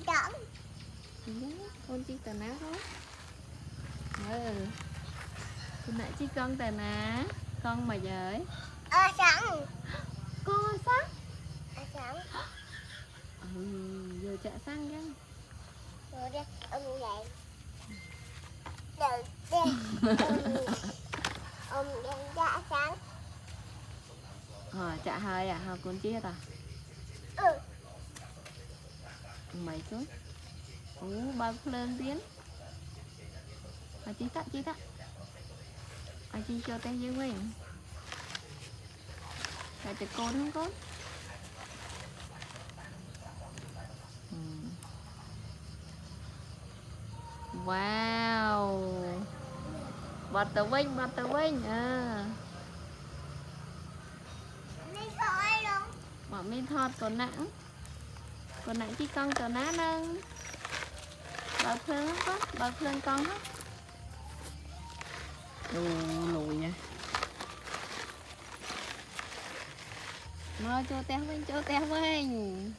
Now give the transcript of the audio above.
trộm. Con chi tà ná thôi. Con nãy chi con tà ná. Con mà giới. Sẵn. Con sắc. Sẵn. Giờ chạy xăng chứ. Rồi đi, vậy. Đầu tiên, đen dạ sẵn. Chạy hơi à, học con chia ta. Mấy chút. Bao lên tiến. Chi tắt. Chi cho tay dưới mình. Chạy từ con không con. Wow. Bật tờ vinh. Đi khỏi luôn. Bỏ mình thọt còn nặng chi con tờ ná nâng. Bao phương không có. Bao phương con hết. Lùi nha. Mau cho té mình.